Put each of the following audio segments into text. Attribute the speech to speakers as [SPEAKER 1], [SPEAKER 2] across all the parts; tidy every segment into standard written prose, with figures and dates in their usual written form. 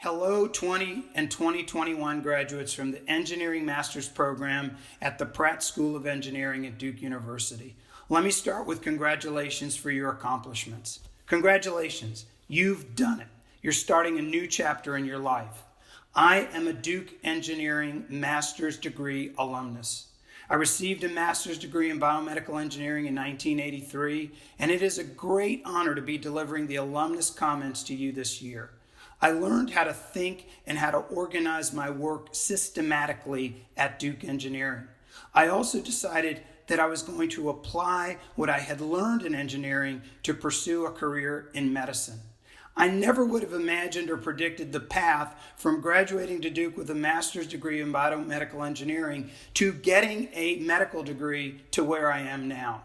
[SPEAKER 1] Hello, 20 and 2021 graduates from the Engineering Master's Program at the Pratt School of Engineering at Duke University. Let me start with congratulations for your accomplishments. Congratulations, you've done it. You're starting a new chapter in your life. I am a Duke Engineering Master's Degree alumnus. I received a master's degree in biomedical engineering in 1983, and it is a great honor to be delivering the alumnus comments to you this year. I learned how to think and how to organize my work systematically at Duke Engineering. I also decided that I was going to apply what I had learned in engineering to pursue a career in medicine. I never would have imagined or predicted the path from graduating to Duke with a master's degree in biomedical engineering to getting a medical degree to where I am now.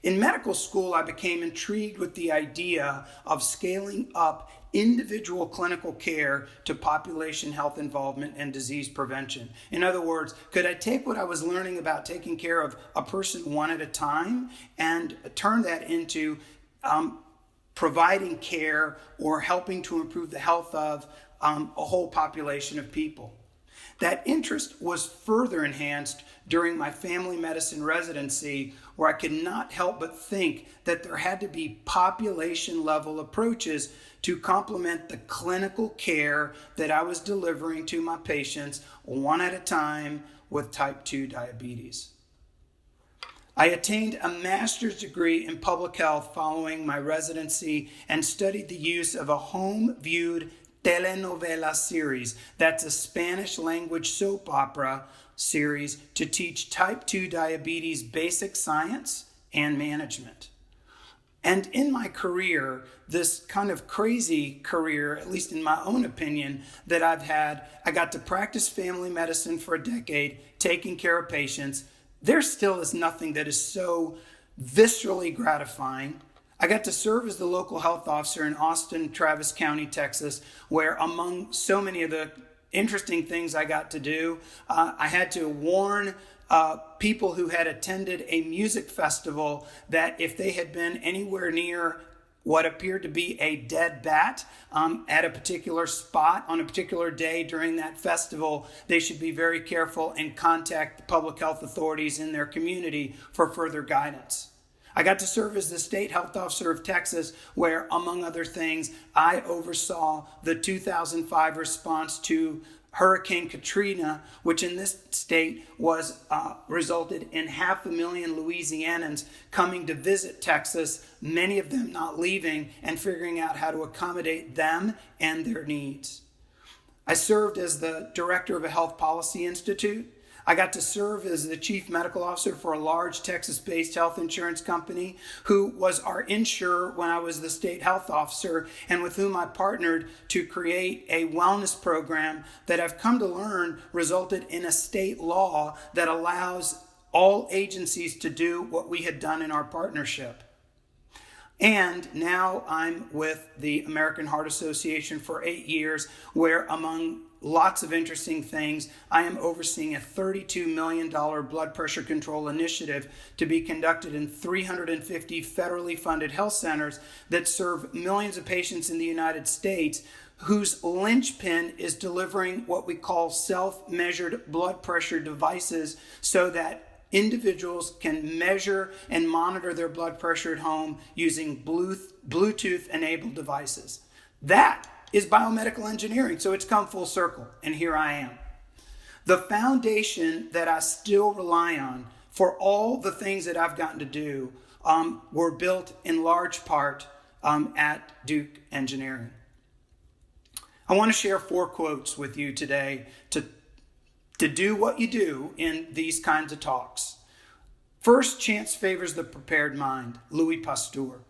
[SPEAKER 1] In medical school, I became intrigued with the idea of scaling up individual clinical care to population health involvement and disease prevention. In other words, could I take what I was learning about taking care of a person one at a time and turn that into providing care or helping to improve the health of a whole population of people? That interest was further enhanced during my family medicine residency, where I could not help but think that there had to be population level approaches to complement the clinical care that I was delivering to my patients one at a time with type 2 diabetes. I attained a master's degree in public health following my residency and studied the use of a home-viewed telenovela series, that's a Spanish language soap opera series, to teach type 2 diabetes basic science and management. And in my career, this kind of crazy career, at least in my own opinion, that I've had, I got to practice family medicine for a decade, taking care of patients. There still is nothing that is so viscerally gratifying. I got to serve as the local health officer in Austin, Travis County, Texas, where among so many of the interesting things I got to do, I had to warn people who had attended a music festival that if they had been anywhere near what appeared to be a dead bat at a particular spot on a particular day during that festival, they should be very careful and contact the public health authorities in their community for further guidance. I got to serve as the state health officer of Texas, where, among other things, I oversaw the 2005 response to Hurricane Katrina, which in this state was resulted in 500,000 Louisianans coming to visit Texas, many of them not leaving and figuring out how to accommodate them and their needs. I served as the director of a health policy institute. I got to serve as the chief medical officer for a large Texas-based health insurance company who was our insurer when I was the state health officer, and with whom I partnered to create a wellness program that I've come to learn resulted in a state law that allows all agencies to do what we had done in our partnership. And now I'm with the American Heart Association for 8 years, where among lots of interesting things, I am overseeing a $32 million blood pressure control initiative to be conducted in 350 federally funded health centers that serve millions of patients in the United States, whose linchpin is delivering what we call self-measured blood pressure devices so that individuals can measure and monitor their blood pressure at home using Bluetooth-enabled devices. That is biomedical engineering, so it's come full circle, and here I am. The foundation that I still rely on for all the things that I've gotten to do were built in large part at Duke Engineering. I want to share 4 quotes with you today to do what you do in these kinds of talks. First, chance favors the prepared mind, Louis Pasteur.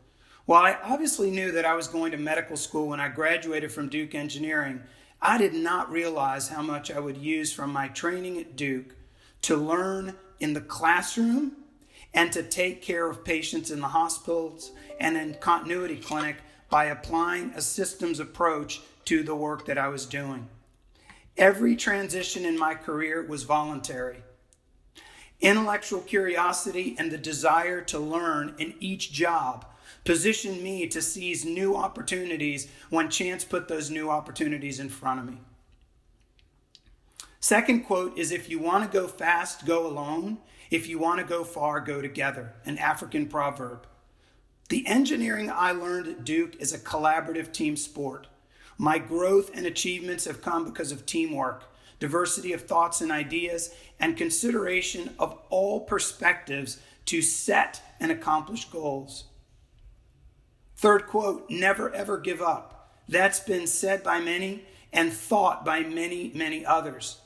[SPEAKER 1] While I obviously knew that I was going to medical school when I graduated from Duke Engineering, I did not realize how much I would use from my training at Duke to learn in the classroom and to take care of patients in the hospitals and in continuity clinic by applying a systems approach to the work that I was doing. Every transition in my career was voluntary. Intellectual curiosity and the desire to learn in each job Position me to seize new opportunities when chance put those new opportunities in front of me. Second quote is, if you want to go fast, go alone. If you want to go far, go together. An African proverb. The engineering I learned at Duke is a collaborative team sport. My growth and achievements have come because of teamwork, diversity of thoughts and ideas, and consideration of all perspectives to set and accomplish goals. Third quote, never ever give up. That's been said by many and thought by many, many others.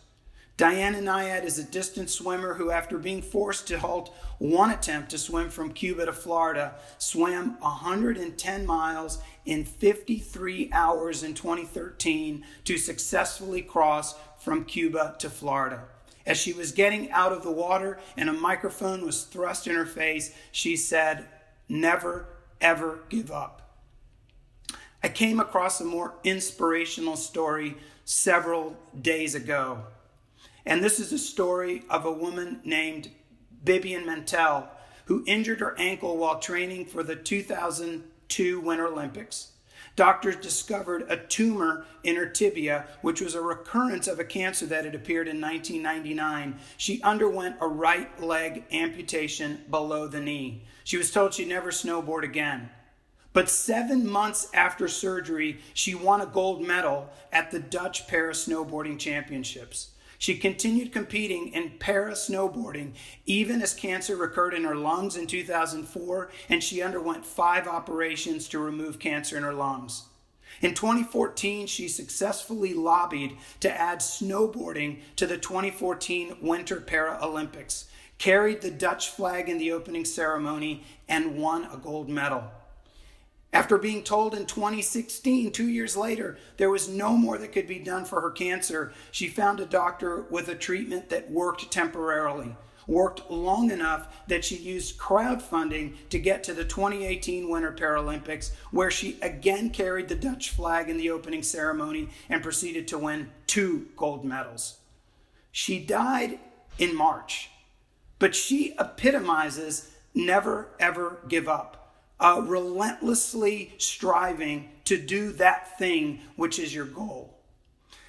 [SPEAKER 1] Diana Nyad is a distance swimmer who, after being forced to halt one attempt to swim from Cuba to Florida, swam 110 miles in 53 hours in 2013 to successfully cross from Cuba to Florida. As she was getting out of the water and a microphone was thrust in her face, she said, never, ever give up. I came across a more inspirational story several days ago. And this is a story of a woman named Bibian Mentel, who injured her ankle while training for the 2002 Winter Olympics. Doctors discovered a tumor in her tibia, which was a recurrence of a cancer that had appeared in 1999. She underwent a right leg amputation below the knee. She was told she'd never snowboard again. But 7 months after surgery, she won a gold medal at the Dutch Para-Snowboarding Championships. She continued competing in para-snowboarding even as cancer recurred in her lungs in 2004, and she underwent 5 operations to remove cancer in her lungs. In 2014, she successfully lobbied to add snowboarding to the 2014 Winter Paralympics, carried the Dutch flag in the opening ceremony, and won a gold medal. After being told in 2016, 2 years later, there was no more that could be done for her cancer, she found a doctor with a treatment that worked temporarily, worked long enough that she used crowdfunding to get to the 2018 Winter Paralympics, where she again carried the Dutch flag in the opening ceremony and proceeded to win 2 gold medals. She died in March, but she epitomizes never ever give up. Relentlessly striving to do that thing which is your goal.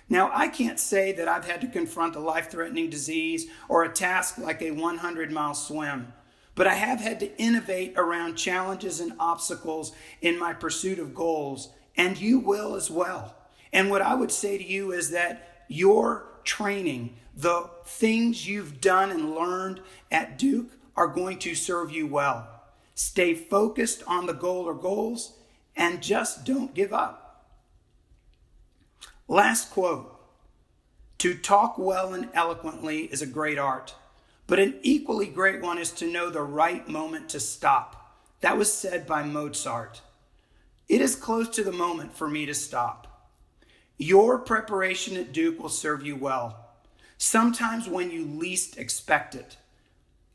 [SPEAKER 1] Now, I can't say that I've had to confront a life-threatening disease or a task like a 100-mile swim, but I have had to innovate around challenges and obstacles in my pursuit of goals, and you will as well. And what I would say to you is that your training, the things you've done and learned at Duke, are going to serve you well. Stay focused on the goal or goals, and just don't give up. Last quote. To talk well and eloquently is a great art, but an equally great one is to know the right moment to stop. That was said by Mozart. It is close to the moment for me to stop. Your preparation at Duke will serve you well, sometimes when you least expect it.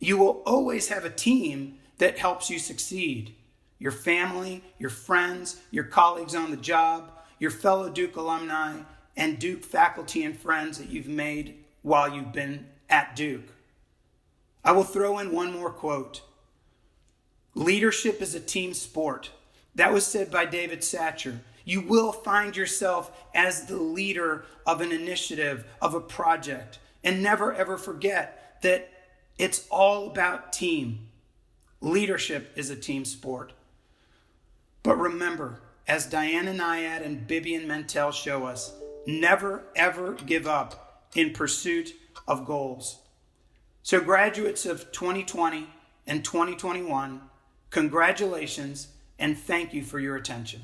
[SPEAKER 1] You will always have a team that helps you succeed. Your family, your friends, your colleagues on the job, your fellow Duke alumni, and Duke faculty and friends that you've made while you've been at Duke. I will throw in one more quote. Leadership is a team sport. That was said by David Satcher. You will find yourself as the leader of an initiative, of a project, and never ever forget that it's all about team. Leadership is a team sport. But remember, as Diana Nyad and Bibian Mentel show us, never ever give up in pursuit of goals. So graduates of 2020 and 2021, congratulations and thank you for your attention.